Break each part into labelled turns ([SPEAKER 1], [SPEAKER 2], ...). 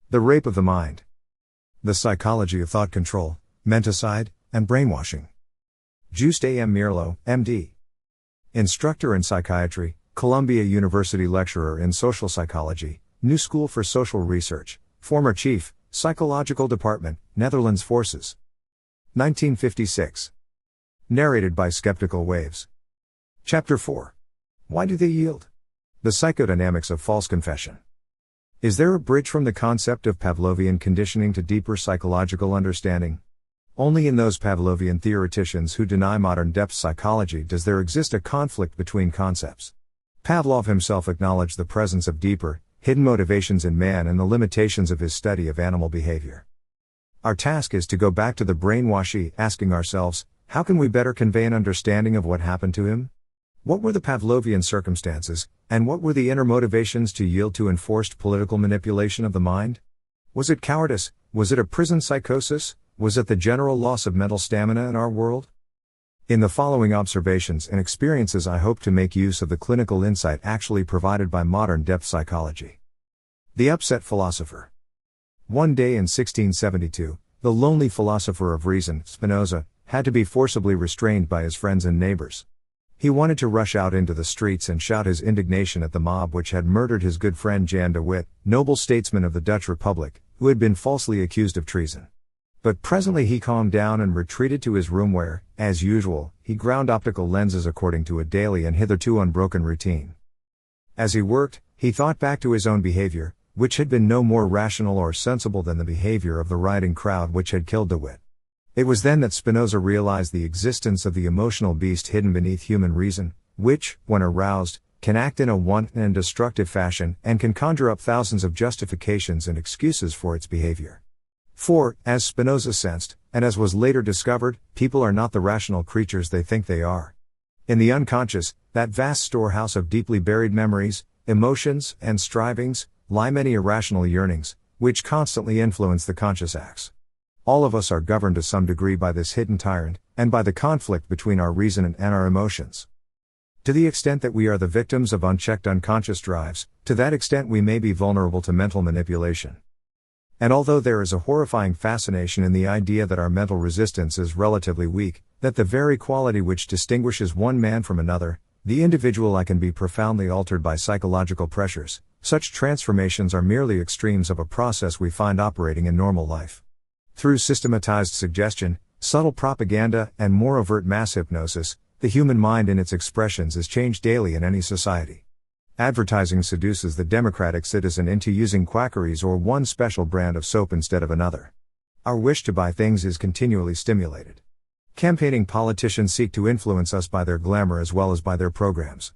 [SPEAKER 1] The Rape of the Mind. The Psychology of Thought Control, Menticide, and Brainwashing. Joost A. Meerloo, M.D. Instructor in Psychiatry, Columbia University Lecturer in Social Psychology, New School for Social Research, former Chief, Psychological Department, Netherlands Forces. 1956. Narrated by Skeptical Waves. Chapter 4. Why do they yield? The Psychodynamics of False Confession. Is there a bridge from the concept of Pavlovian conditioning to deeper psychological understanding? Only in those Pavlovian theoreticians who deny modern depth psychology does there exist a conflict between concepts. Pavlov himself acknowledged the presence of deeper, hidden motivations in man and the limitations of his study of animal behavior. Our task is to go back to the brainwashy, asking ourselves, how can we better convey an understanding of what happened to him? What were the Pavlovian circumstances, and what were the inner motivations to yield to enforced political manipulation of the mind? Was it cowardice? Was it a prison psychosis? Was it the general loss of mental stamina in our world? In the following observations and experiences I hope to make use of the clinical insight actually provided by modern depth psychology. The Upset Philosopher. One day in 1672, the lonely philosopher of reason, Spinoza, had to be forcibly restrained by his friends and neighbors. He wanted to rush out into the streets and shout his indignation at the mob which had murdered his good friend Jan de Witt, noble statesman of the Dutch Republic, who had been falsely accused of treason. But presently he calmed down and retreated to his room where, as usual, he ground optical lenses according to a daily and hitherto unbroken routine. As he worked, he thought back to his own behavior, which had been no more rational or sensible than the behavior of the rioting crowd which had killed de Witt. It was then that Spinoza realized the existence of the emotional beast hidden beneath human reason, which, when aroused, can act in a wanton and destructive fashion and can conjure up thousands of justifications and excuses for its behavior. For, as Spinoza sensed, and as was later discovered, people are not the rational creatures they think they are. In the unconscious, that vast storehouse of deeply buried memories, emotions, and strivings, lie many irrational yearnings, which constantly influence the conscious acts. All of us are governed to some degree by this hidden tyrant, and by the conflict between our reason and our emotions. To the extent that we are the victims of unchecked unconscious drives, to that extent we may be vulnerable to mental manipulation. And although there is a horrifying fascination in the idea that our mental resistance is relatively weak, that the very quality which distinguishes one man from another, the individual, can be profoundly altered by psychological pressures, such transformations are merely extremes of a process we find operating in normal life. Through systematized suggestion, subtle propaganda, and more overt mass hypnosis, the human mind in its expressions is changed daily in any society. Advertising seduces the democratic citizen into using quackeries or one special brand of soap instead of another. Our wish to buy things is continually stimulated. Campaigning politicians seek to influence us by their glamour as well as by their programs.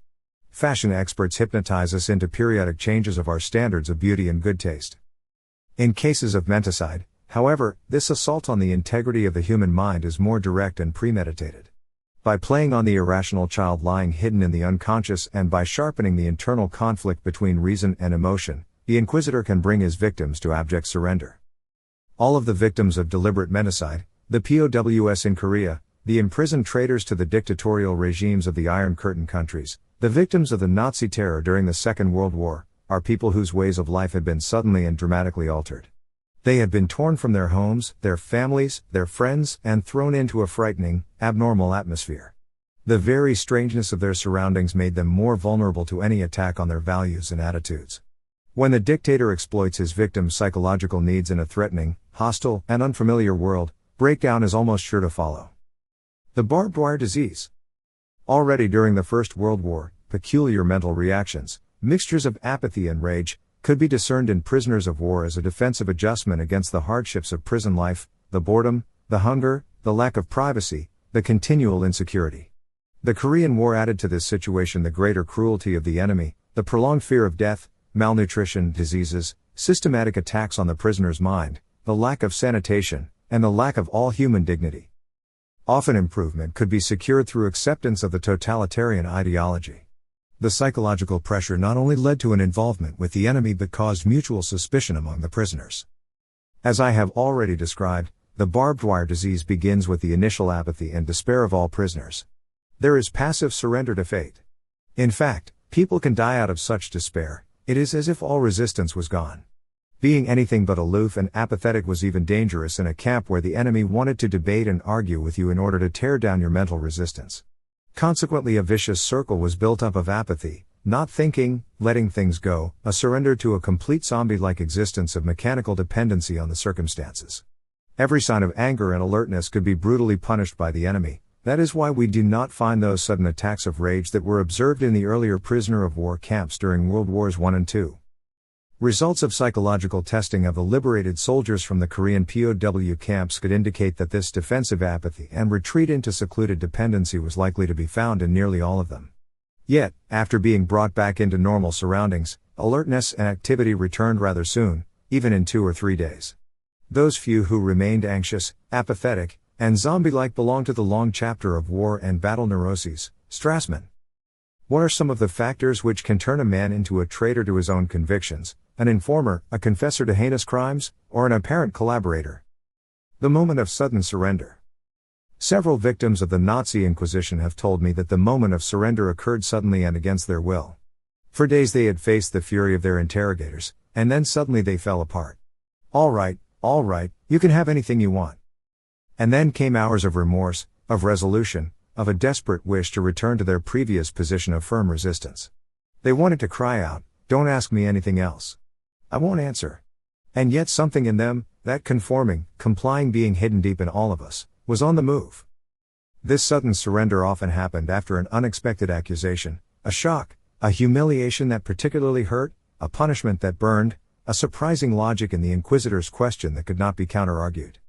[SPEAKER 1] Fashion experts hypnotize us into periodic changes of our standards of beauty and good taste. In cases of menticide, however, this assault on the integrity of the human mind is more direct and premeditated. By playing on the irrational child lying hidden in the unconscious and by sharpening the internal conflict between reason and emotion, the inquisitor can bring his victims to abject surrender. All of the victims of deliberate menticide, the POWs in Korea, the imprisoned traitors to the dictatorial regimes of the Iron Curtain countries, the victims of the Nazi terror during the Second World War, are people whose ways of life had been suddenly and dramatically altered. They had been torn from their homes, their families, their friends, and thrown into a frightening, abnormal atmosphere. The very strangeness of their surroundings made them more vulnerable to any attack on their values and attitudes. When the dictator exploits his victims' psychological needs in a threatening, hostile, and unfamiliar world, breakdown is almost sure to follow. The barbed wire disease. Already during the First World War, peculiar mental reactions, mixtures of apathy and rage, could be discerned in prisoners of war as a defensive adjustment against the hardships of prison life, the boredom, the hunger, the lack of privacy, the continual insecurity. The Korean War added to this situation the greater cruelty of the enemy, the prolonged fear of death, malnutrition, diseases, systematic attacks on the prisoner's mind, the lack of sanitation, and the lack of all human dignity. Often improvement could be secured through acceptance of the totalitarian ideology. The psychological pressure not only led to an involvement with the enemy but caused mutual suspicion among the prisoners. As I have already described, the barbed wire disease begins with the initial apathy and despair of all prisoners. There is passive surrender to fate. In fact, people can die out of such despair, it is as if all resistance was gone. Being anything but aloof and apathetic was even dangerous in a camp where the enemy wanted to debate and argue with you in order to tear down your mental resistance. Consequently, a vicious circle was built up of apathy, not thinking, letting things go, a surrender to a complete zombie-like existence of mechanical dependency on the circumstances. Every sign of anger and alertness could be brutally punished by the enemy. That is why we do not find those sudden attacks of rage that were observed in the earlier prisoner of war camps during World Wars I and II. Results of psychological testing of the liberated soldiers from the Korean POW camps could indicate that this defensive apathy and retreat into secluded dependency was likely to be found in nearly all of them. Yet, after being brought back into normal surroundings, alertness and activity returned rather soon, even in 2 or 3 days. Those few who remained anxious, apathetic, and zombie-like belong to the long chapter of war and battle neuroses. Strassman. What are some of the factors which can turn a man into a traitor to his own convictions, an informer, a confessor to heinous crimes, or an apparent collaborator? The moment of sudden surrender. Several victims of the Nazi Inquisition have told me that the moment of surrender occurred suddenly and against their will. For days they had faced the fury of their interrogators, and then suddenly they fell apart. All right, you can have anything you want. And then came hours of remorse, of resolution, of a desperate wish to return to their previous position of firm resistance. They wanted to cry out, "Don't ask me anything else. I won't answer." And yet something in them, that conforming, complying being hidden deep in all of us, was on the move. This sudden surrender often happened after an unexpected accusation, a shock, a humiliation that particularly hurt, a punishment that burned, a surprising logic in the inquisitor's question that could not be counter-argued.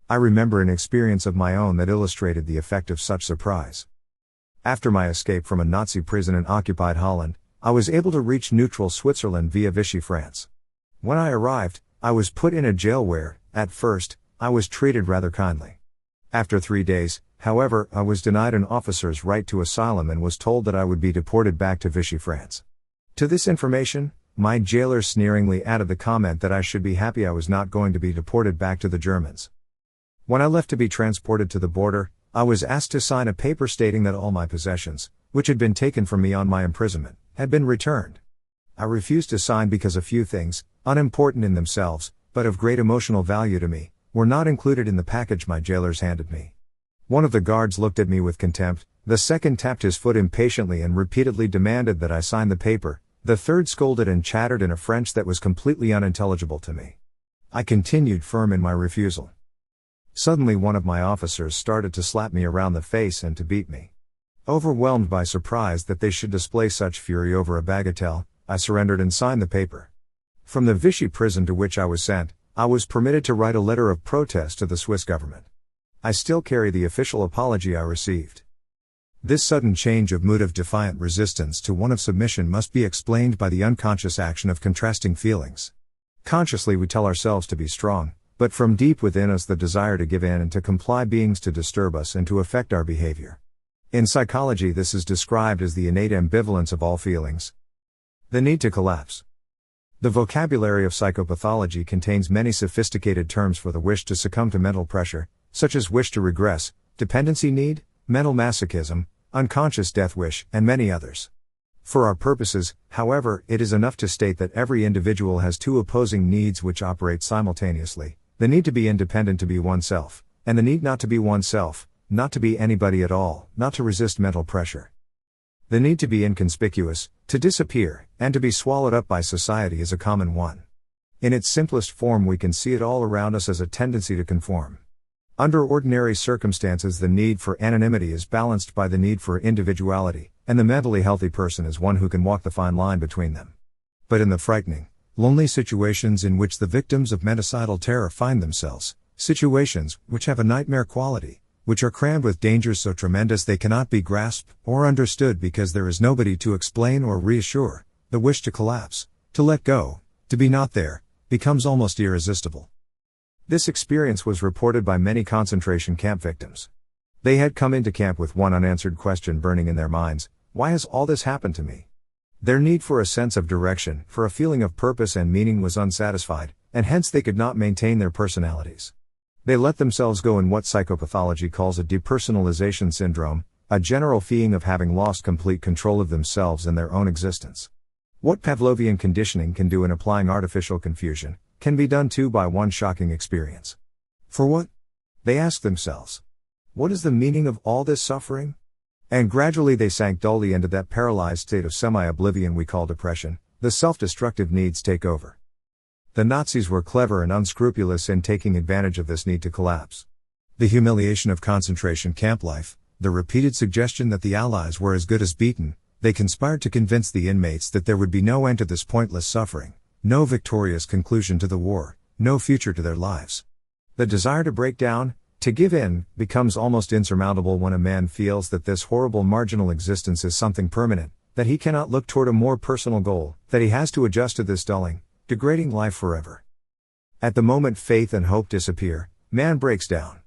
[SPEAKER 1] I remember an experience of my own that illustrated the effect of such surprise. After my escape from a Nazi prison in occupied Holland, I was able to reach neutral Switzerland via Vichy, France. When I arrived, I was put in a jail where, at first, I was treated rather kindly. After 3 days, however, I was denied an officer's right to asylum and was told that I would be deported back to Vichy, France. To this information, my jailer sneeringly added the comment that I should be happy I was not going to be deported back to the Germans. When I left to be transported to the border, I was asked to sign a paper stating that all my possessions, which had been taken from me on my imprisonment, had been returned. I refused to sign because a few things, unimportant in themselves, but of great emotional value to me, were not included in the package my jailers handed me. One of the guards looked at me with contempt, the second tapped his foot impatiently and repeatedly demanded that I sign the paper, the third scolded and chattered in a French that was completely unintelligible to me. I continued firm in my refusal. Suddenly one of my officers started to slap me around the face and to beat me. Overwhelmed by surprise that they should display such fury over a bagatelle, I surrendered and signed the paper. From the Vichy prison to which I was sent, I was permitted to write a letter of protest to the Swiss government. I still carry the official apology I received. This sudden change of mood of defiant resistance to one of submission must be explained by the unconscious action of contrasting feelings. Consciously we tell ourselves to be strong, but from deep within us the desire to give in and to comply beings to disturb us and to affect our behavior. In psychology this is described as the innate ambivalence of all feelings. The need to collapse. The vocabulary of psychopathology contains many sophisticated terms for the wish to succumb to mental pressure, such as wish to regress, dependency need, mental masochism, unconscious death wish, and many others. For our purposes, however, it is enough to state that every individual has two opposing needs which operate simultaneously: the need to be independent, to be oneself, and the need not to be oneself, not to be anybody at all, not to resist mental pressure. The need to be inconspicuous, to disappear, and to be swallowed up by society is a common one. In its simplest form we can see it all around us as a tendency to conform. Under ordinary circumstances the need for anonymity is balanced by the need for individuality, and the mentally healthy person is one who can walk the fine line between them. But in the frightening, lonely situations in which the victims of menticidal terror find themselves, situations which have a nightmare quality, which are crammed with dangers so tremendous they cannot be grasped or understood because there is nobody to explain or reassure, the wish to collapse, to let go, to be not there, becomes almost irresistible. This experience was reported by many concentration camp victims. They had come into camp with one unanswered question burning in their minds: why has all this happened to me? Their need for a sense of direction, for a feeling of purpose and meaning was unsatisfied, and hence they could not maintain their personalities. They let themselves go in what psychopathology calls a depersonalization syndrome, a general feeling of having lost complete control of themselves and their own existence. What Pavlovian conditioning can do in applying artificial confusion, can be done too by one shocking experience. For what? They asked themselves. What is the meaning of all this suffering? And gradually they sank dully into that paralyzed state of semi-oblivion we call depression. The self-destructive needs take over. The Nazis were clever and unscrupulous in taking advantage of this need to collapse. The humiliation of concentration camp life, the repeated suggestion that the Allies were as good as beaten, they conspired to convince the inmates that there would be no end to this pointless suffering, no victorious conclusion to the war, no future to their lives. The desire to break down, to give in, becomes almost insurmountable when a man feels that this horrible marginal existence is something permanent, that he cannot look toward a more personal goal, that he has to adjust to this dulling, degrading life forever. At the moment faith and hope disappear, man breaks down.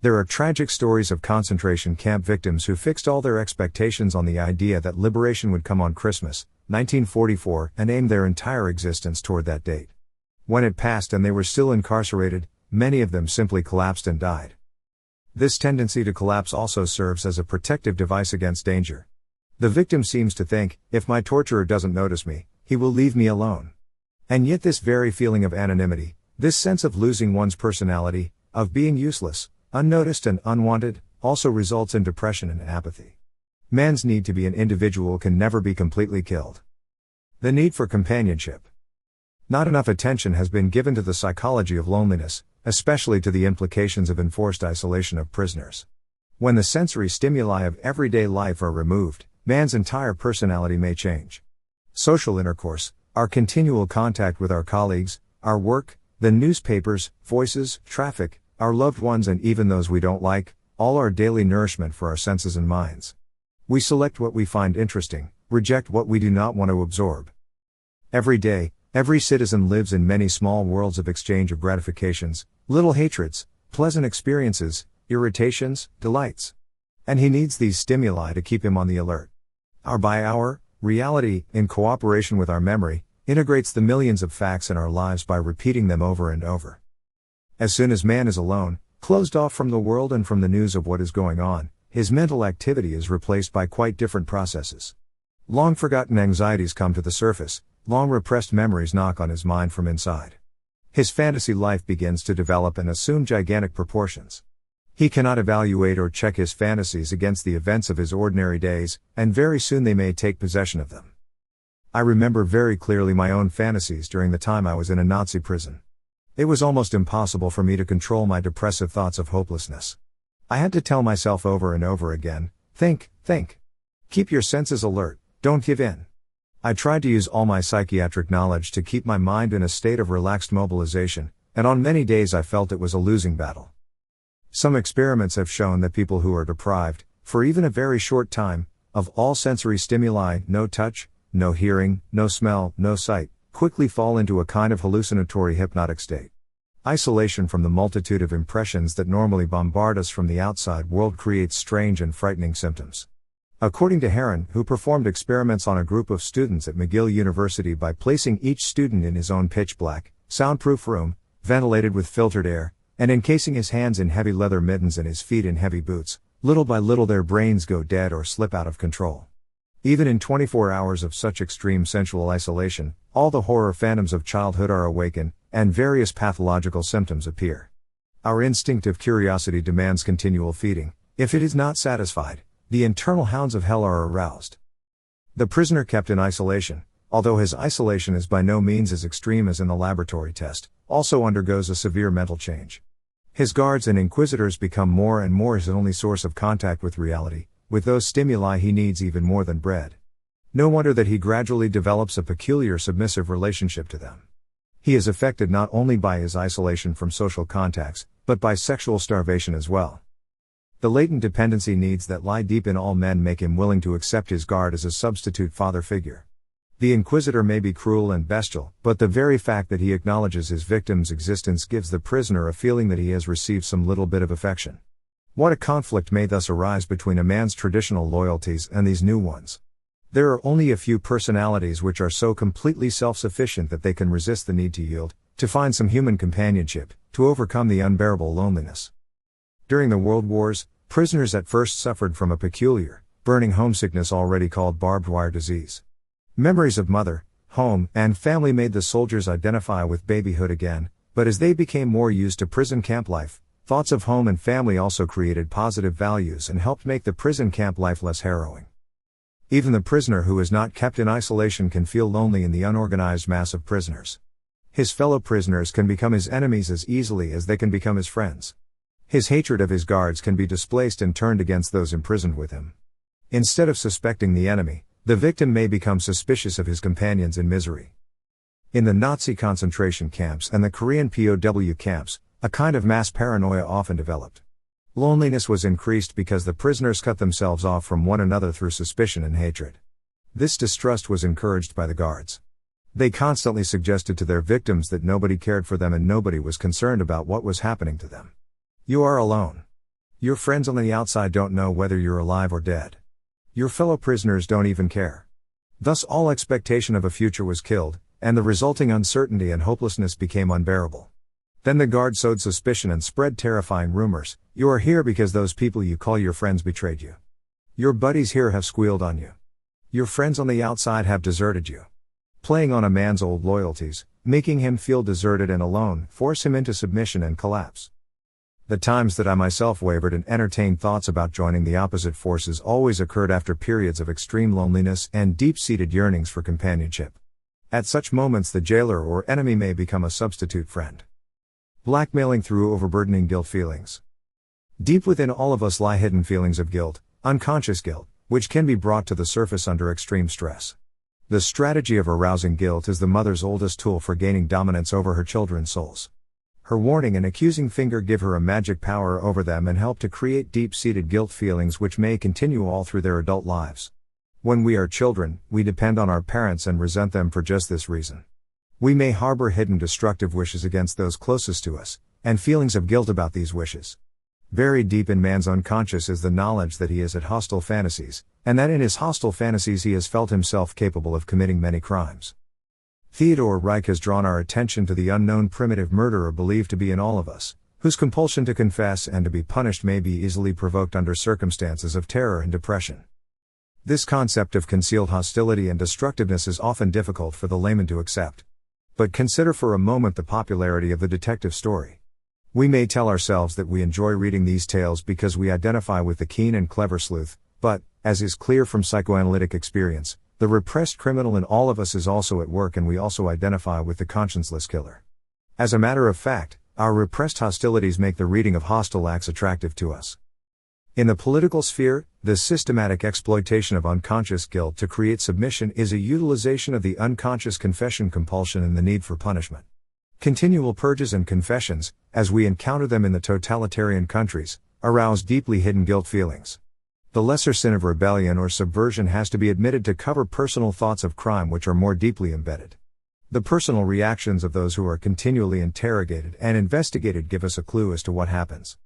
[SPEAKER 1] There are tragic stories of concentration camp victims who fixed all their expectations on the idea that liberation would come on Christmas, 1944, and aimed their entire existence toward that date. When it passed and they were still incarcerated, many of them simply collapsed and died. This tendency to collapse also serves as a protective device against danger. The victim seems to think, if my torturer doesn't notice me, he will leave me alone. And yet this very feeling of anonymity, this sense of losing one's personality, of being useless, unnoticed and unwanted, also results in depression and apathy. Man's need to be an individual can never be completely killed. The need for companionship. Not enough attention has been given to the psychology of loneliness, especially to the implications of enforced isolation of prisoners. When the sensory stimuli of everyday life are removed, man's entire personality may change. Social intercourse, our continual contact with our colleagues, our work, the newspapers, voices, traffic, our loved ones and even those we don't like, all are daily nourishment for our senses and minds. We select what we find interesting, reject what we do not want to absorb. Every day, every citizen lives in many small worlds of exchange of gratifications, little hatreds, pleasant experiences, irritations, delights. And he needs these stimuli to keep him on the alert. Our by-hour reality, in cooperation with our memory, integrates the millions of facts in our lives by repeating them over and over. As soon as man is alone, closed off from the world and from the news of what is going on, his mental activity is replaced by quite different processes. Long forgotten anxieties come to the surface, long repressed memories knock on his mind from inside. His fantasy life begins to develop and assume gigantic proportions. He cannot evaluate or check his fantasies against the events of his ordinary days, and very soon they may take possession of them. I remember very clearly my own fantasies during the time I was in a Nazi prison. It was almost impossible for me to control my depressive thoughts of hopelessness. I had to tell myself over and over again, think. Keep your senses alert, don't give in. I tried to use all my psychiatric knowledge to keep my mind in a state of relaxed mobilization, and on many days I felt it was a losing battle. Some experiments have shown that people who are deprived, for even a very short time, of all sensory stimuli, no touch, no hearing, no smell, no sight, quickly fall into a kind of hallucinatory hypnotic state. Isolation from the multitude of impressions that normally bombard us from the outside world creates strange and frightening symptoms. According to Heron, who performed experiments on a group of students at McGill University by placing each student in his own pitch-black, soundproof room, ventilated with filtered air, and encasing his hands in heavy leather mittens and his feet in heavy boots, little by little their brains go dead or slip out of control. Even in 24 hours of such extreme sensual isolation, all the horror phantoms of childhood are awakened, and various pathological symptoms appear. Our instinctive curiosity demands continual feeding. If it is not satisfied, the internal hounds of hell are aroused. The prisoner kept in isolation, although his isolation is by no means as extreme as in the laboratory test, also undergoes a severe mental change. His guards and inquisitors become more and more his only source of contact with reality, with those stimuli he needs even more than bread. No wonder that he gradually develops a peculiar submissive relationship to them. He is affected not only by his isolation from social contacts, but by sexual starvation as well. The latent dependency needs that lie deep in all men make him willing to accept his guard as a substitute father figure. The inquisitor may be cruel and bestial, but the very fact that he acknowledges his victim's existence gives the prisoner a feeling that he has received some little bit of affection. What a conflict may thus arise between a man's traditional loyalties and these new ones. There are only a few personalities which are so completely self-sufficient that they can resist the need to yield, to find some human companionship, to overcome the unbearable loneliness. During the World Wars, prisoners at first suffered from a peculiar, burning homesickness already called barbed wire disease. Memories of mother, home, and family made the soldiers identify with babyhood again, but as they became more used to prison camp life, thoughts of home and family also created positive values and helped make the prison camp life less harrowing. Even the prisoner who is not kept in isolation can feel lonely in the unorganized mass of prisoners. His fellow prisoners can become his enemies as easily as they can become his friends. His hatred of his guards can be displaced and turned against those imprisoned with him. Instead of suspecting the enemy, the victim may become suspicious of his companions in misery. In the Nazi concentration camps and the Korean POW camps, a kind of mass paranoia often developed. Loneliness was increased because the prisoners cut themselves off from one another through suspicion and hatred. This distrust was encouraged by the guards. They constantly suggested to their victims that nobody cared for them and nobody was concerned about what was happening to them. You are alone. Your friends on the outside don't know whether you're alive or dead. Your fellow prisoners don't even care. Thus all expectation of a future was killed, and the resulting uncertainty and hopelessness became unbearable. Then the guard sowed suspicion and spread terrifying rumors. You are here because those people you call your friends betrayed you. Your buddies here have squealed on you. Your friends on the outside have deserted you. Playing on a man's old loyalties, making him feel deserted and alone, force him into submission and collapse. The times that I myself wavered and entertained thoughts about joining the opposite forces always occurred after periods of extreme loneliness and deep-seated yearnings for companionship. At such moments the jailer or enemy may become a substitute friend. Blackmailing through overburdening guilt feelings. Deep within all of us lie hidden feelings of guilt, unconscious guilt, which can be brought to the surface under extreme stress. The strategy of arousing guilt is the mother's oldest tool for gaining dominance over her children's souls. Her warning and accusing finger give her a magic power over them and help to create deep-seated guilt feelings which may continue all through their adult lives. When we are children, we depend on our parents and resent them for just this reason. We may harbor hidden destructive wishes against those closest to us, and feelings of guilt about these wishes. Buried deep in man's unconscious is the knowledge that he is at hostile fantasies, and that in his hostile fantasies he has felt himself capable of committing many crimes. Theodore Reich has drawn our attention to the unknown primitive murderer believed to be in all of us, whose compulsion to confess and to be punished may be easily provoked under circumstances of terror and depression. This concept of concealed hostility and destructiveness is often difficult for the layman to accept. But consider for a moment the popularity of the detective story. We may tell ourselves that we enjoy reading these tales because we identify with the keen and clever sleuth, but, as is clear from psychoanalytic experience, the repressed criminal in all of us is also at work and we also identify with the conscienceless killer. As a matter of fact, our repressed hostilities make the reading of hostile acts attractive to us. In the political sphere, the systematic exploitation of unconscious guilt to create submission is a utilization of the unconscious confession compulsion and the need for punishment. Continual purges and confessions, as we encounter them in the totalitarian countries, arouse deeply hidden guilt feelings. The lesser sin of rebellion or subversion has to be admitted to cover personal thoughts of crime which are more deeply embedded. The personal reactions of those who are continually interrogated and investigated give us a clue as to what happens.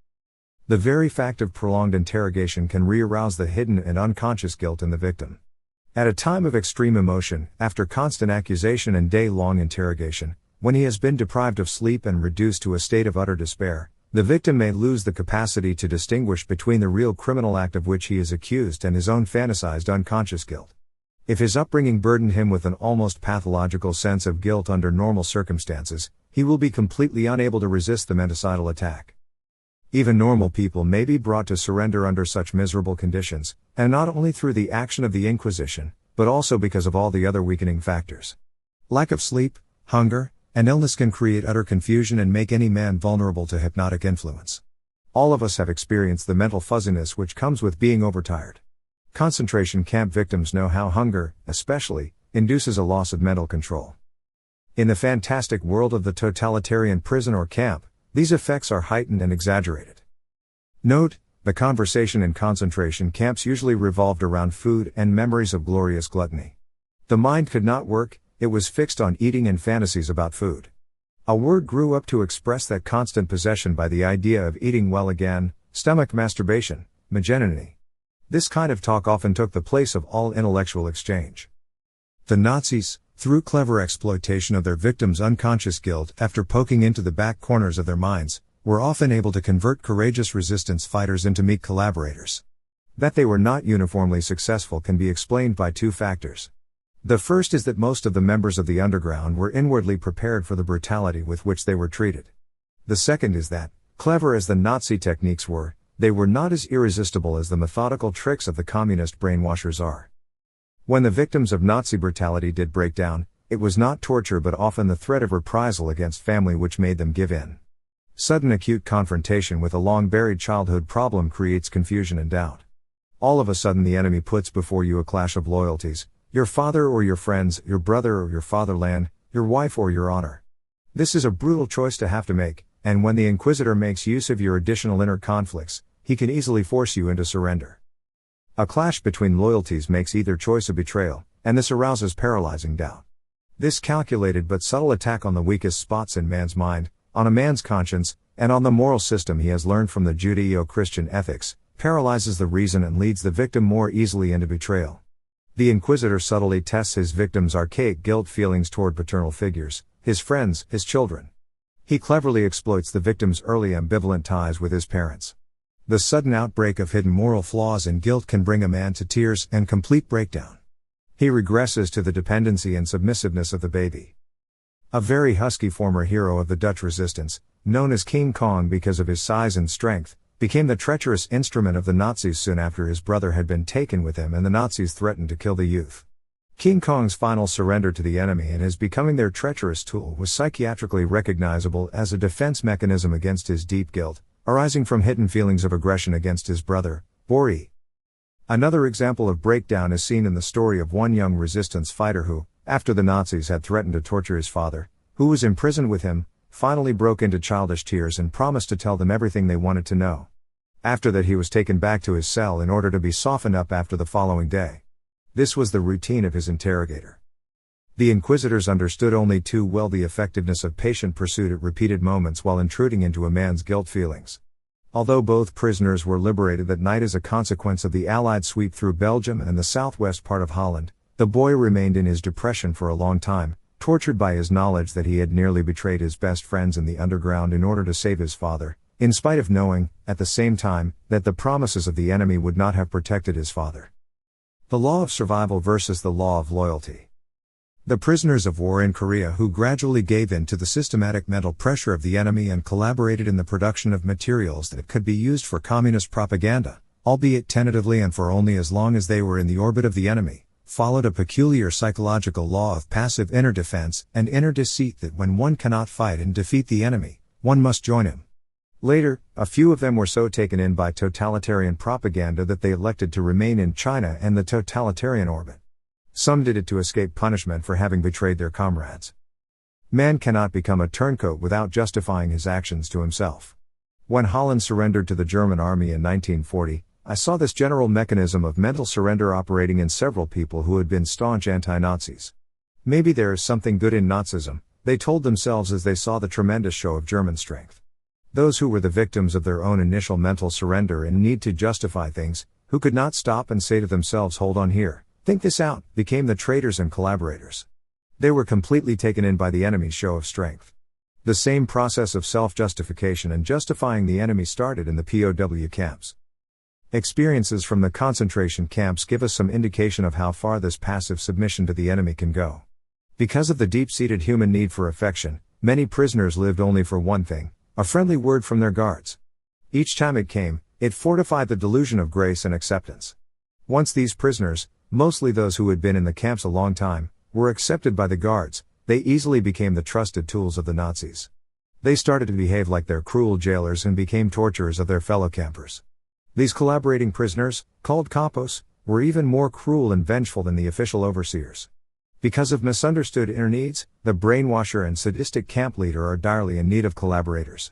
[SPEAKER 1] The very fact of prolonged interrogation can re-arouse the hidden and unconscious guilt in the victim. At a time of extreme emotion, after constant accusation and day-long interrogation, when he has been deprived of sleep and reduced to a state of utter despair, the victim may lose the capacity to distinguish between the real criminal act of which he is accused and his own fantasized unconscious guilt. If his upbringing burdened him with an almost pathological sense of guilt under normal circumstances, he will be completely unable to resist the menticidal attack. Even normal people may be brought to surrender under such miserable conditions, and not only through the action of the Inquisition, but also because of all the other weakening factors. Lack of sleep, hunger, and illness can create utter confusion and make any man vulnerable to hypnotic influence. All of us have experienced the mental fuzziness which comes with being overtired. Concentration camp victims know how hunger, especially, induces a loss of mental control. In the fantastic world of the totalitarian prison or camp, these effects are heightened and exaggerated. Note, the conversation in concentration camps usually revolved around food and memories of glorious gluttony. The mind could not work, it was fixed on eating and fantasies about food. A word grew up to express that constant possession by the idea of eating well again, stomach masturbation, megenony. This kind of talk often took the place of all intellectual exchange. The Nazis, through clever exploitation of their victims' unconscious guilt after poking into the back corners of their minds, were often able to convert courageous resistance fighters into meek collaborators. That they were not uniformly successful can be explained by two factors. The first is that most of the members of the underground were inwardly prepared for the brutality with which they were treated. The second is that, clever as the Nazi techniques were, they were not as irresistible as the methodical tricks of the communist brainwashers are. When the victims of Nazi brutality did break down, it was not torture but often the threat of reprisal against family which made them give in. Sudden acute confrontation with a long-buried childhood problem creates confusion and doubt. All of a sudden the enemy puts before you a clash of loyalties, your father or your friends, your brother or your fatherland, your wife or your honor. This is a brutal choice to have to make, and when the Inquisitor makes use of your additional inner conflicts, he can easily force you into surrender. A clash between loyalties makes either choice a betrayal, and this arouses paralyzing doubt. This calculated but subtle attack on the weakest spots in man's mind, on a man's conscience, and on the moral system he has learned from the Judeo-Christian ethics, paralyzes the reason and leads the victim more easily into betrayal. The Inquisitor subtly tests his victim's archaic guilt feelings toward paternal figures, his friends, his children. He cleverly exploits the victim's early ambivalent ties with his parents. The sudden outbreak of hidden moral flaws and guilt can bring a man to tears and complete breakdown. He regresses to the dependency and submissiveness of the baby. A very husky former hero of the Dutch resistance, known as King Kong because of his size and strength, became the treacherous instrument of the Nazis soon after his brother had been taken with him and the Nazis threatened to kill the youth. King Kong's final surrender to the enemy and his becoming their treacherous tool was psychiatrically recognizable as a defense mechanism against his deep guilt, arising from hidden feelings of aggression against his brother, Bori. Another example of breakdown is seen in the story of one young resistance fighter who, after the Nazis had threatened to torture his father, who was imprisoned with him, finally broke into childish tears and promised to tell them everything they wanted to know. After that he was taken back to his cell in order to be softened up after the following day. This was the routine of his interrogator. The Inquisitors understood only too well the effectiveness of patient pursuit at repeated moments while intruding into a man's guilt feelings. Although both prisoners were liberated that night as a consequence of the Allied sweep through Belgium and the southwest part of Holland, the boy remained in his depression for a long time, tortured by his knowledge that he had nearly betrayed his best friends in the underground in order to save his father, in spite of knowing, at the same time, that the promises of the enemy would not have protected his father. The law of survival versus the law of loyalty. The prisoners of war in Korea who gradually gave in to the systematic mental pressure of the enemy and collaborated in the production of materials that could be used for communist propaganda, albeit tentatively and for only as long as they were in the orbit of the enemy, followed a peculiar psychological law of passive inner defense and inner deceit that when one cannot fight and defeat the enemy, one must join him. Later, a few of them were so taken in by totalitarian propaganda that they elected to remain in China and the totalitarian orbit. Some did it to escape punishment for having betrayed their comrades. Man cannot become a turncoat without justifying his actions to himself. When Holland surrendered to the German army in 1940, I saw this general mechanism of mental surrender operating in several people who had been staunch anti-Nazis. Maybe there is something good in Nazism, they told themselves as they saw the tremendous show of German strength. Those who were the victims of their own initial mental surrender and need to justify things, who could not stop and say to themselves, hold on here, think this out, became the traitors and collaborators. They were completely taken in by the enemy's show of strength. The same process of self-justification and justifying the enemy started in the POW camps. Experiences from the concentration camps give us some indication of how far this passive submission to the enemy can go. Because of the deep-seated human need for affection, many prisoners lived only for one thing, a friendly word from their guards. Each time it came, it fortified the delusion of grace and acceptance. Once these prisoners, mostly those who had been in the camps a long time, were accepted by the guards, they easily became the trusted tools of the Nazis. They started to behave like their cruel jailers and became torturers of their fellow campers. These collaborating prisoners, called kapos, were even more cruel and vengeful than the official overseers. Because of misunderstood inner needs, the brainwasher and sadistic camp leader are direly in need of collaborators.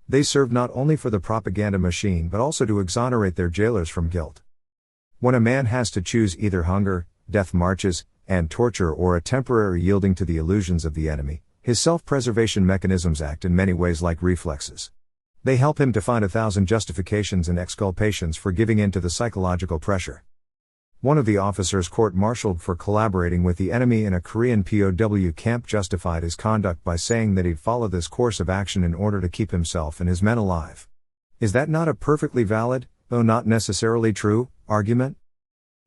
[SPEAKER 1] They serve not only for the propaganda machine but also to exonerate their jailers from guilt. When a man has to choose either hunger, death marches, and torture or a temporary yielding to the illusions of the enemy, his self-preservation mechanisms act in many ways like reflexes. They help him to find 1,000 justifications and exculpations for giving in to the psychological pressure. One of the officers court-martialed for collaborating with the enemy in a Korean POW camp justified his conduct by saying that he'd follow this course of action in order to keep himself and his men alive. Is that not a perfectly valid, though not necessarily true, argument?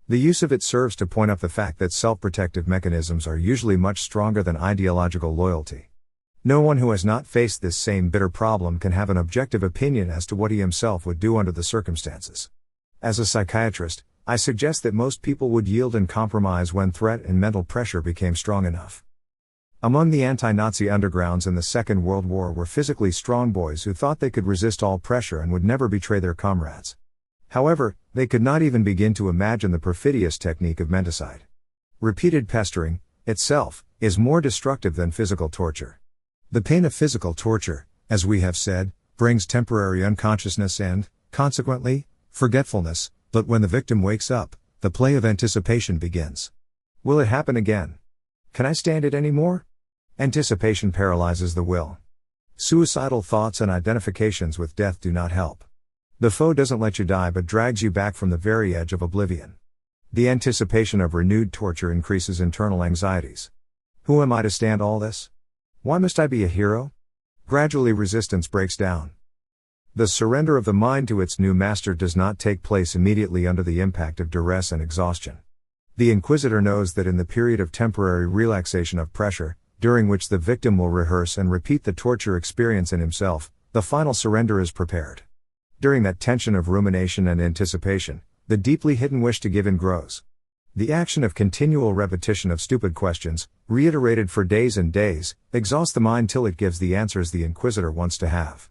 [SPEAKER 1] The use of it serves to point up the fact that self-protective mechanisms are usually much stronger than ideological loyalty. No one who has not faced this same bitter problem can have an objective opinion as to what he himself would do under the circumstances. As a psychiatrist, I suggest that most people would yield and compromise when threat and mental pressure became strong enough. Among the anti-Nazi undergrounds in the Second World War were physically strong boys who thought they could resist all pressure and would never betray their comrades. However, they could not even begin to imagine the perfidious technique of menticide. Repeated pestering, itself, is more destructive than physical torture. The pain of physical torture, as we have said, brings temporary unconsciousness and, consequently, forgetfulness, but when the victim wakes up, the play of anticipation begins. Will it happen again? Can I stand it anymore? Anticipation paralyzes the will. Suicidal thoughts and identifications with death do not help. The foe doesn't let you die but drags you back from the very edge of oblivion. The anticipation of renewed torture increases internal anxieties. Who am I to stand all this? Why must I be a hero? Gradually resistance breaks down. The surrender of the mind to its new master does not take place immediately under the impact of duress and exhaustion. The inquisitor knows that in the period of temporary relaxation of pressure, during which the victim will rehearse and repeat the torture experience in himself, the final surrender is prepared. During that tension of rumination and anticipation, the deeply hidden wish to give in grows. The action of continual repetition of stupid questions, reiterated for days and days, exhausts the mind till it gives the answers the inquisitor wants to have.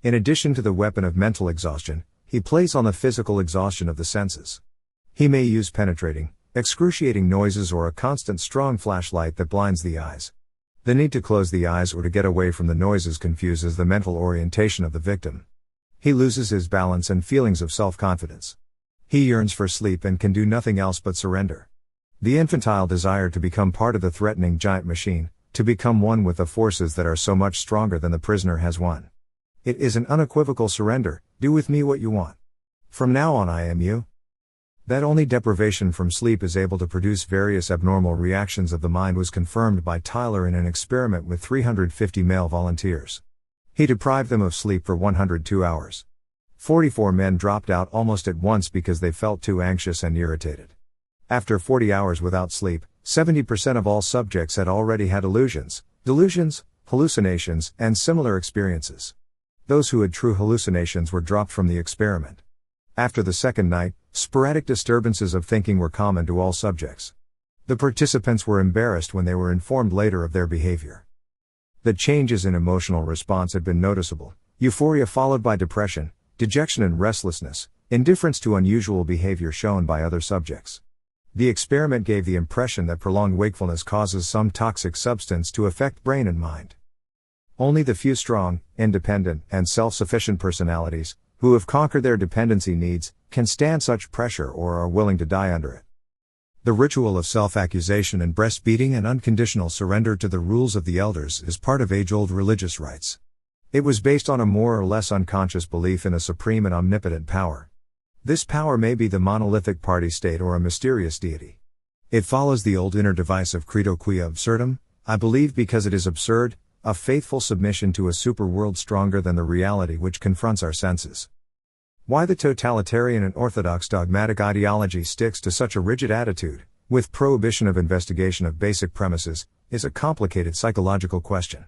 [SPEAKER 1] In addition to the weapon of mental exhaustion, he plays on the physical exhaustion of the senses. He may use penetrating, excruciating noises or a constant strong flashlight that blinds the eyes. The need to close the eyes or to get away from the noises confuses the mental orientation of the victim. He loses his balance and feelings of self-confidence. He yearns for sleep and can do nothing else but surrender. The infantile desire to become part of the threatening giant machine, to become one with the forces that are so much stronger than the prisoner has won. It is an unequivocal surrender. Do with me what you want. From now on I am you. That only deprivation from sleep is able to produce various abnormal reactions of the mind was confirmed by Tyler in an experiment with 350 male volunteers. He deprived them of sleep for 102 hours. 44 men dropped out almost at once because they felt too anxious and irritated. After 40 hours without sleep, 70% of all subjects had already had illusions, delusions, hallucinations, and similar experiences. Those who had true hallucinations were dropped from the experiment. After the second night, sporadic disturbances of thinking were common to all subjects. The participants were embarrassed when they were informed later of their behavior. The changes in emotional response had been noticeable: euphoria followed by depression, dejection and restlessness, indifference to unusual behavior shown by other subjects. The experiment gave the impression that prolonged wakefulness causes some toxic substance to affect brain and mind. Only the few strong, independent, and self-sufficient personalities, who have conquered their dependency needs, can stand such pressure or are willing to die under it. The ritual of self-accusation and breastbeating and unconditional surrender to the rules of the elders is part of age-old religious rites. It was based on a more or less unconscious belief in a supreme and omnipotent power. This power may be the monolithic party state or a mysterious deity. It follows the old inner device of credo quia absurdum, I believe because it is absurd, a faithful submission to a superworld stronger than the reality which confronts our senses. Why the totalitarian and orthodox dogmatic ideology sticks to such a rigid attitude, with prohibition of investigation of basic premises, is a complicated psychological question.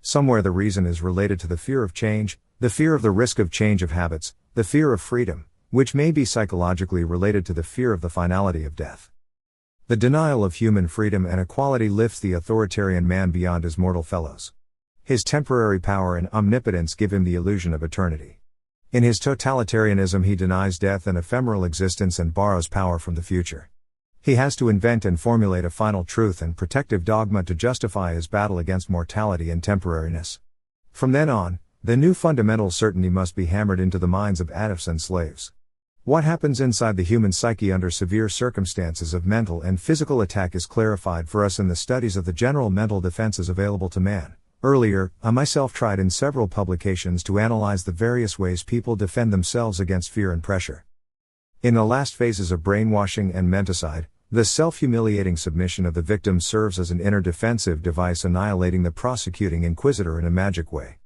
[SPEAKER 1] Somewhere the reason is related to the fear of change, the fear of the risk of change of habits, the fear of freedom, which may be psychologically related to the fear of the finality of death. The denial of human freedom and equality lifts the authoritarian man beyond his mortal fellows. His temporary power and omnipotence give him the illusion of eternity. In his totalitarianism he denies death and ephemeral existence and borrows power from the future. He has to invent and formulate a final truth and protective dogma to justify his battle against mortality and temporariness. From then on, the new fundamental certainty must be hammered into the minds of adepts and slaves. What happens inside the human psyche under severe circumstances of mental and physical attack is clarified for us in the studies of the general mental defenses available to man. Earlier, I myself tried in several publications to analyze the various ways people defend themselves against fear and pressure. In the last phases of brainwashing and menticide, the self-humiliating submission of the victim serves as an inner defensive device annihilating the prosecuting inquisitor in a magic way.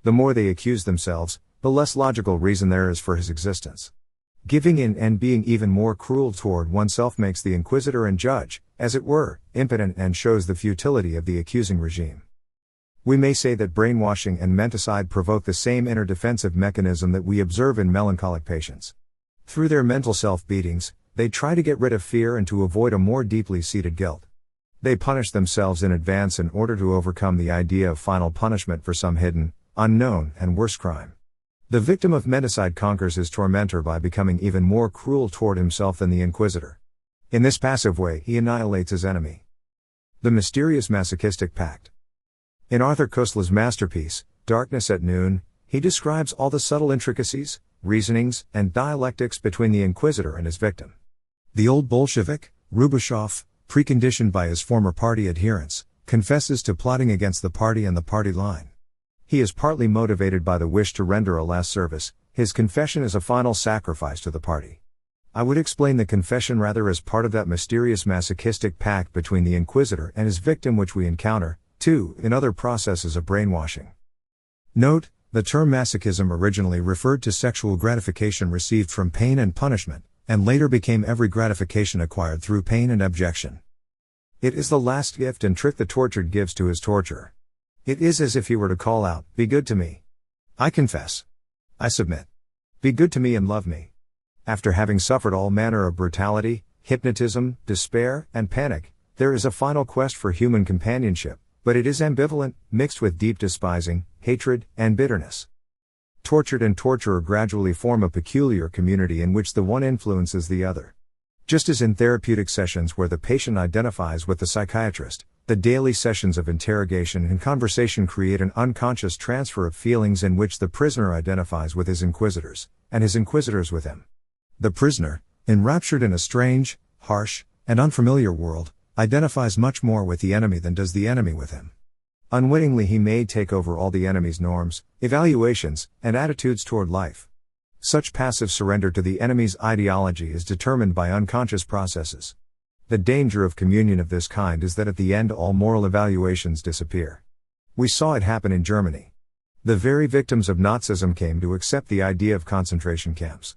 [SPEAKER 1] The more they accuse themselves, the less logical reason there is for his existence. Giving in and being even more cruel toward oneself makes the inquisitor and judge, as it were, impotent and shows the futility of the accusing regime. We may say that brainwashing and menticide provoke the same inner defensive mechanism that we observe in melancholic patients. Through their mental self-beatings, they try to get rid of fear and to avoid a more deeply seated guilt. They punish themselves in advance in order to overcome the idea of final punishment for some hidden, unknown, and worse crime. The victim of menticide conquers his tormentor by becoming even more cruel toward himself than the inquisitor. In this passive way, he annihilates his enemy. The mysterious masochistic pact. In Arthur Koestler's masterpiece, Darkness at Noon, he describes all the subtle intricacies, reasonings, and dialectics between the inquisitor and his victim. The old Bolshevik, Rubashov, preconditioned by his former party adherents, confesses to plotting against the party and the party line. He is partly motivated by the wish to render a last service. His confession is a final sacrifice to the party. I would explain the confession rather as part of that mysterious masochistic pact between the inquisitor and his victim which we encounter, too, in other processes of brainwashing. Note, the term masochism originally referred to sexual gratification received from pain and punishment, and later became every gratification acquired through pain and abjection. It is the last gift and trick the tortured gives to his torturer. It is as if he were to call out, "Be good to me. I confess. I submit. Be good to me and love me." After having suffered all manner of brutality, hypnotism, despair, and panic, there is a final quest for human companionship, but it is ambivalent, mixed with deep despising, hatred, and bitterness. Tortured and torturer gradually form a peculiar community in which the one influences the other. Just as in therapeutic sessions where the patient identifies with the psychiatrist, the daily sessions of interrogation and conversation create an unconscious transfer of feelings in which the prisoner identifies with his inquisitors, and his inquisitors with him. The prisoner, enraptured in a strange, harsh, and unfamiliar world, identifies much more with the enemy than does the enemy with him. Unwittingly he may take over all the enemy's norms, evaluations, and attitudes toward life. Such passive surrender to the enemy's ideology is determined by unconscious processes. The danger of communion of this kind is that at the end all moral evaluations disappear. We saw it happen in Germany. The very victims of Nazism came to accept the idea of concentration camps.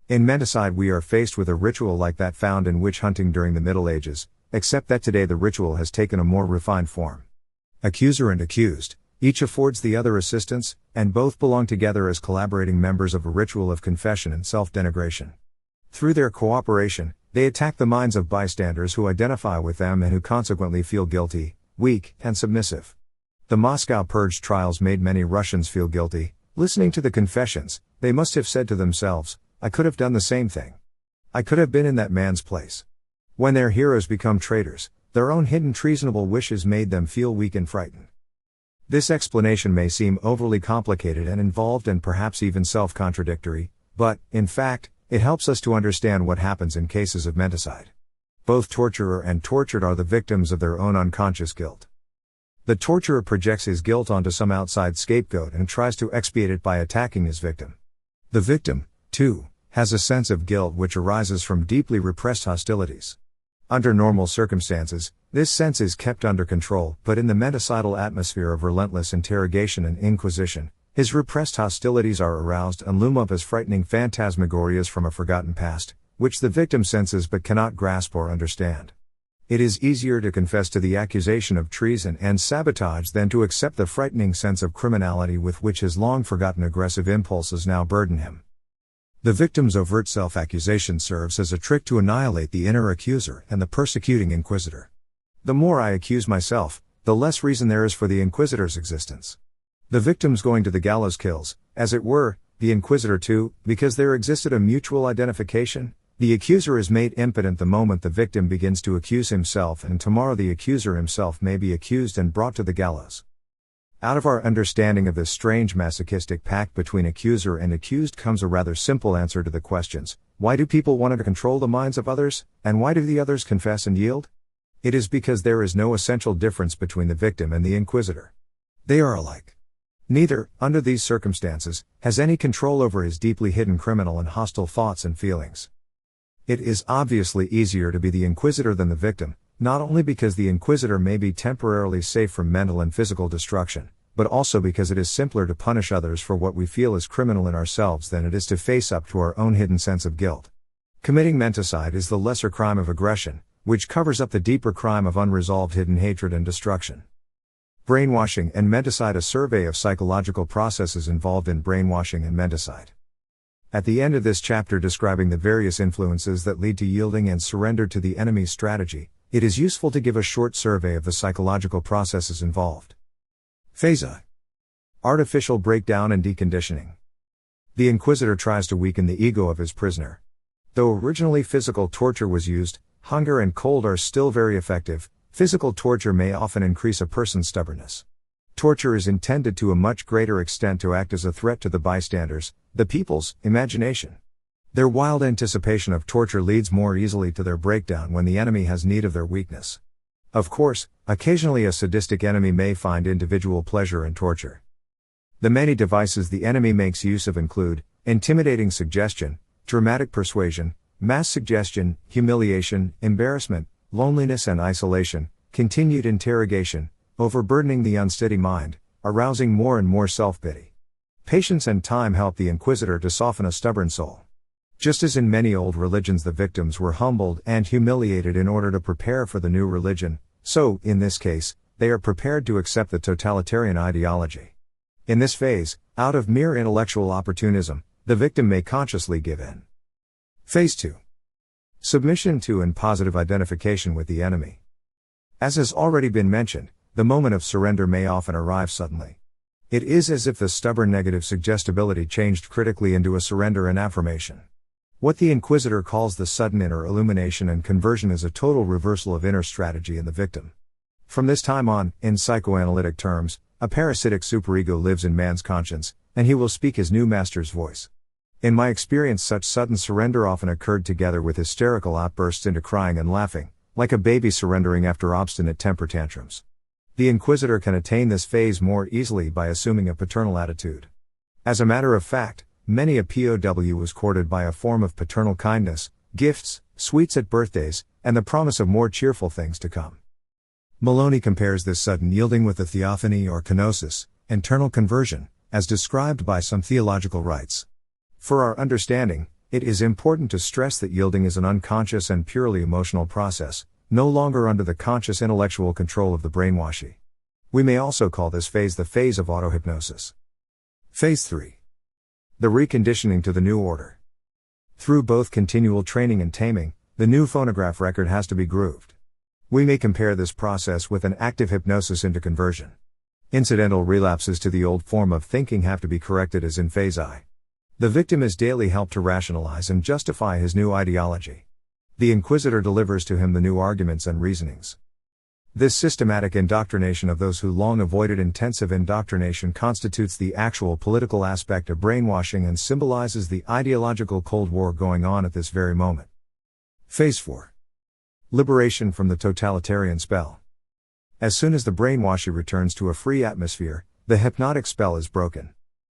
[SPEAKER 1] In menticide we are faced with a ritual like that found in witch hunting during the Middle Ages, except that today the ritual has taken a more refined form. Accuser and accused, each affords the other assistance, and both belong together as collaborating members of a ritual of confession and self-denigration. Through their cooperation, they attack the minds of bystanders who identify with them and who consequently feel guilty, weak, and submissive. The Moscow Purge trials made many Russians feel guilty. Listening to the confessions, they must have said to themselves, "I could have done the same thing. I could have been in that man's place." When their heroes become traitors, their own hidden treasonable wishes made them feel weak and frightened. This explanation may seem overly complicated and involved and perhaps even self-contradictory, but, in fact, it helps us to understand what happens in cases of menticide. Both torturer and tortured are the victims of their own unconscious guilt. The torturer projects his guilt onto some outside scapegoat and tries to expiate it by attacking his victim. The victim, too, has a sense of guilt which arises from deeply repressed hostilities. Under normal circumstances, this sense is kept under control, but in the menticidal atmosphere of relentless interrogation and inquisition, his repressed hostilities are aroused and loom up as frightening phantasmagorias from a forgotten past, which the victim senses but cannot grasp or understand. It is easier to confess to the accusation of treason and sabotage than to accept the frightening sense of criminality with which his long-forgotten aggressive impulses now burden him. The victim's overt self-accusation serves as a trick to annihilate the inner accuser and the persecuting inquisitor. The more I accuse myself, the less reason there is for the inquisitor's existence. The victim's going to the gallows kills, as it were, the inquisitor too, because there existed a mutual identification. The accuser is made impotent the moment the victim begins to accuse himself, and tomorrow the accuser himself may be accused and brought to the gallows. Out of our understanding of this strange masochistic pact between accuser and accused comes a rather simple answer to the questions: why do people want to control the minds of others, and why do the others confess and yield? It is because there is no essential difference between the victim and the inquisitor. They are alike. Neither, under these circumstances, has any control over his deeply hidden criminal and hostile thoughts and feelings. It is obviously easier to be the inquisitor than the victim, not only because the inquisitor may be temporarily safe from mental and physical destruction, but also because it is simpler to punish others for what we feel is criminal in ourselves than it is to face up to our own hidden sense of guilt. Committing menticide is the lesser crime of aggression, which covers up the deeper crime of unresolved hidden hatred and destruction. Brainwashing and menticide: a survey of psychological processes involved in brainwashing and menticide. At the end of this chapter describing the various influences that lead to yielding and surrender to the enemy's strategy, it is useful to give a short survey of the psychological processes involved. Phase I. Artificial breakdown and deconditioning. The Inquisitor tries to weaken the ego of his prisoner. Though originally physical torture was used, hunger and cold are still very effective. Physical torture may often increase a person's stubbornness. Torture is intended to a much greater extent to act as a threat to the bystanders, the people's imagination. Their wild anticipation of torture leads more easily to their breakdown when the enemy has need of their weakness. Of course, occasionally a sadistic enemy may find individual pleasure in torture. The many devices the enemy makes use of include intimidating suggestion, dramatic persuasion, mass suggestion, humiliation, embarrassment, loneliness and isolation, continued interrogation, overburdening the unsteady mind, arousing more and more self-pity. Patience and time help the Inquisitor to soften a stubborn soul. Just as in many old religions the victims were humbled and humiliated in order to prepare for the new religion, so, in this case, they are prepared to accept the totalitarian ideology. In this phase, out of mere intellectual opportunism, the victim may consciously give in. Phase II. Submission to and positive identification with the enemy. As has already been mentioned, the moment of surrender may often arrive suddenly. It is as if the stubborn negative suggestibility changed critically into a surrender and affirmation. What the Inquisitor calls the sudden inner illumination and conversion is a total reversal of inner strategy in the victim. From this time on, in psychoanalytic terms, a parasitic superego lives in man's conscience, and he will speak his new master's voice. In my experience, such sudden surrender often occurred together with hysterical outbursts into crying and laughing, like a baby surrendering after obstinate temper tantrums. The Inquisitor can attain this phase more easily by assuming a paternal attitude. As a matter of fact, many a POW was courted by a form of paternal kindness, gifts, sweets at birthdays, and the promise of more cheerful things to come. Maloney compares this sudden yielding with the theophany or kenosis, internal conversion, as described by some theological rites. For our understanding, it is important to stress that yielding is an unconscious and purely emotional process, no longer under the conscious intellectual control of the brainwashee. We may also call this phase the phase of autohypnosis. Phase III. The reconditioning to the new order. Through both continual training and taming, the new phonograph record has to be grooved. We may compare this process with an active hypnosis into conversion. Incidental relapses to the old form of thinking have to be corrected as in phase I. The victim is daily helped to rationalize and justify his new ideology. The Inquisitor delivers to him the new arguments and reasonings. This systematic indoctrination of those who long avoided intensive indoctrination constitutes the actual political aspect of brainwashing and symbolizes the ideological Cold War going on at this very moment. Phase IV. Liberation from the totalitarian spell. As soon as the brainwashee returns to a free atmosphere, the hypnotic spell is broken.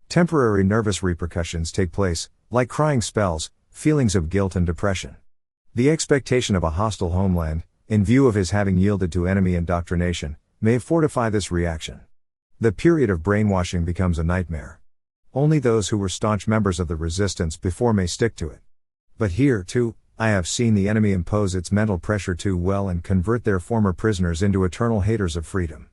[SPEAKER 1] Temporary nervous repercussions take place, like crying spells, feelings of guilt and depression. The expectation of a hostile homeland, in view of his having yielded to enemy indoctrination, may fortify this reaction. The period of brainwashing becomes a nightmare. Only those who were staunch members of the resistance before may stick to it. But here, too, I have seen the enemy impose its mental pressure too well and convert their former prisoners into eternal haters of freedom.